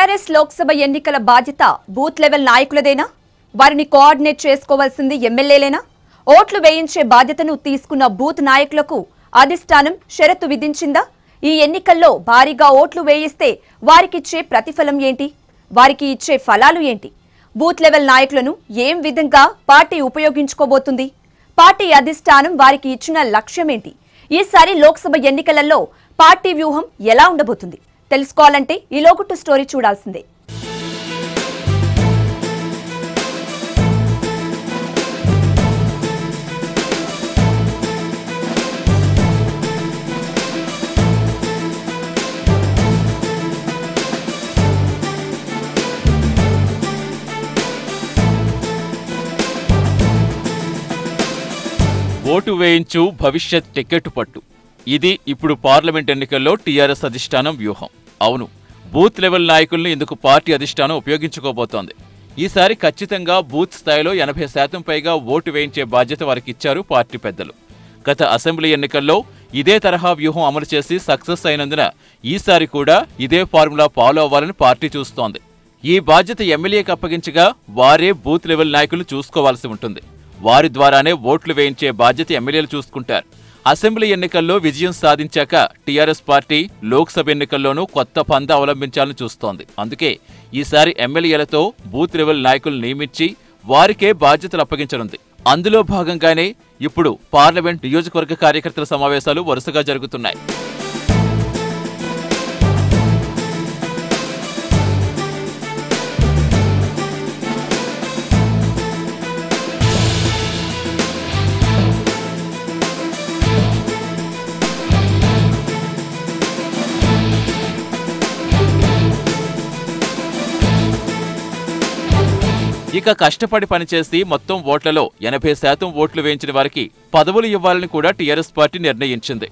TRS Lok Sabha ఎన్నికల బాధ్యత booth level నాయకులదేనా? వారిని కోఆర్డినేట్ చేసుకోవాల్సింది ఎమ్మెల్యేలేనా? ఓట్లు వేయించే బాధ్యతను తీసుకున్న బూత్ నాయకులకు అధిష్టానం షరతు విధించిందా? ఈ ఎన్నికల్లో భారీగా ఓట్లు వేయిస్తే వారికిచ్చే ప్రతిఫలం ఏంటి? వారికి ఇచ్చే ఫలాలు ఏంటి? బూత్ లెవెల్ నాయకులను ఏం విధంగా పార్టీ ఉపయోగించుకోబోతుంది? పార్టీ అధిష్టానం వారికి ఇచ్చిన లక్ష్యమేంటి? ఈసారి లోక్సభ ఎన్నికలలో పార్టీ వ్యూహం ఎలా ఉండబోతుంది? తెలుసుకోవాలంటే ఈ లోగుట్టు స్టోరీ చూడాల్సిందే. ఓటు వేయించు భవిష్యత్ టికెట్ పట్టు. ఇది ఇప్పుడు పార్లమెంట్ ఎన్నికల్లో టీఆర్ఎస్ అధిష్టానం వ్యూహం. అవును, బూత్ లెవెల్ నాయకులను ఇందుకు పార్టీ అధిష్టానం ఉపయోగించుకోబోతోంది. ఈసారి ఖచ్చితంగా బూత్ స్థాయిలో 80% పైగా ఓటు వేయించే బాధ్యత వారికి ఇచ్చారు పార్టీ పెద్దలు. గత అసెంబ్లీ ఎన్నికల్లో ఇదే తరహా వ్యూహం అమలు చేసి సక్సెస్ అయినందున ఈసారి కూడా ఇదే ఫార్ములా ఫాలో అవ్వాలని పార్టీ చూస్తోంది. ఈ బాధ్యత ఎమ్మెల్యేకి అప్పగించగా వారే బూత్ లెవెల్ నాయకులు చూసుకోవాల్సి ఉంటుంది. వారి ద్వారానే ఓట్లు వేయించే బాధ్యత ఎమ్మెల్యేలు చూసుకుంటారు. అసెంబ్లీ ఎన్నికల్లో విజయం సాధించాక టీఆర్ఎస్ పార్టీ లోక్సభ ఎన్నికల్లోనూ కొత్త పందా అవలంబించాలని చూస్తోంది. అందుకే ఈసారి ఎమ్మెల్యేలతో బూత్ లెవెల్ నాయకులు నియమించి వారికే బాధ్యతలు అప్పగించనుంది. అందులో భాగంగానే ఇప్పుడు పార్లమెంట్ నియోజకవర్గ కార్యకర్తల సమావేశాలు వరుసగా జరుగుతున్నాయి. ఇక కష్టపడి పనిచేసి మొత్తం ఓట్లలో 80% ఓట్లు వేయించిన వారికి పదవులు ఇవ్వాలని కూడా టీఆర్ఎస్ పార్టీ నిర్ణయించింది.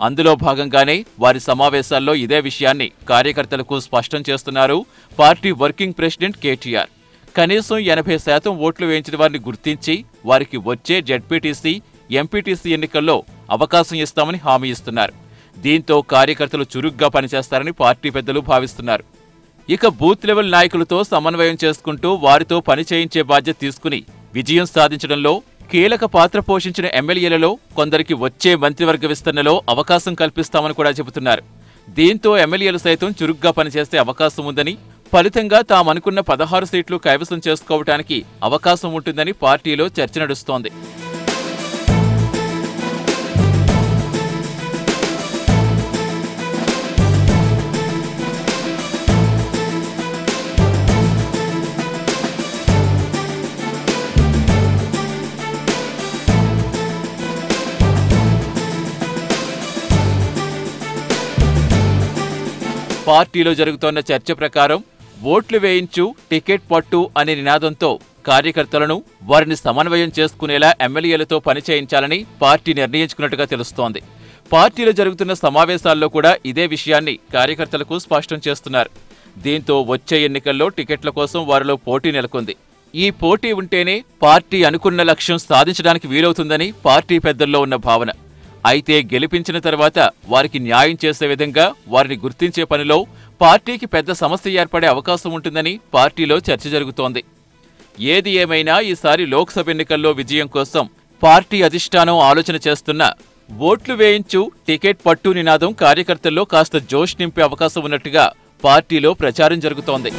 అందులో భాగంగానే వారి సమావేశాల్లో ఇదే విషయాన్ని కార్యకర్తలకు స్పష్టం చేస్తున్నారు పార్టీ వర్కింగ్ ప్రెసిడెంట్ కేటీఆర్. కనీసం 80% ఓట్లు వేయించిన వారిని గుర్తించి వారికి వచ్చే జెడ్పీటీసీ, ఎంపీటీసీ ఎన్నికల్లో అవకాశం ఇస్తామని హామీ ఇస్తున్నారు. దీంతో కార్యకర్తలు చురుగ్గా పనిచేస్తారని పార్టీ పెద్దలు భావిస్తున్నారు. ఇక బూత్ లెవెల్ నాయకులతో సమన్వయం చేసుకుంటూ వారితో పని చేయించే బాధ్యత తీసుకుని విజయం సాధించడంలో కీలక పాత్ర పోషించిన ఎమ్మెల్యేలలో కొందరికి వచ్చే మంత్రివర్గ విస్తరణలో అవకాశం కల్పిస్తామని కూడా చెబుతున్నారు. దీంతో ఎమ్మెల్యేలు సైతం చురుగ్గా పనిచేసే అవకాశం ఉందని, ఫలితంగా తామనుకున్న 16 సీట్లు కైవసం చేసుకోవడానికి అవకాశం ఉంటుందని పార్టీలో చర్చ నడుస్తోంది. పార్టీలో జరుగుతోన్న చర్చ ప్రకారం ఓట్లు వేయించు టికెట్ పట్టు అనే నినాదంతో కార్యకర్తలను వారిని సమన్వయం చేసుకునేలా ఎమ్మెల్యేలతో పనిచేయించాలని పార్టీ నిర్ణయించుకున్నట్టుగా తెలుస్తోంది. పార్టీలో జరుగుతున్న సమావేశాల్లో కూడా ఇదే విషయాన్ని కార్యకర్తలకు స్పష్టం చేస్తున్నారు. దీంతో వచ్చే ఎన్నికల్లో టికెట్ల కోసం వారిలో పోటీ నెలకొంది. ఈ పోటీ ఉంటేనే పార్టీ అనుకున్న లక్ష్యం సాధించడానికి వీలవుతుందని పార్టీ పెద్దల్లో ఉన్న భావన. అయితే గెలిపించిన తర్వాత వారికి న్యాయం చేసే విధంగా వారిని గుర్తించే పనిలో పార్టీకి పెద్ద సమస్య ఏర్పడే అవకాశం ఉంటుందని పార్టీలో చర్చ జరుగుతోంది. ఏది ఏమైనా ఈసారి లోక్సభ ఎన్నికల్లో విజయం కోసం పార్టీ అధిష్టానం ఆలోచన చేస్తున్న ఓట్లు వేయించు టికెట్ పట్టు నినాదం కార్యకర్తల్లో కాస్త జోష్ నింపే అవకాశం ఉన్నట్టుగా పార్టీలో ప్రచారం జరుగుతోంది.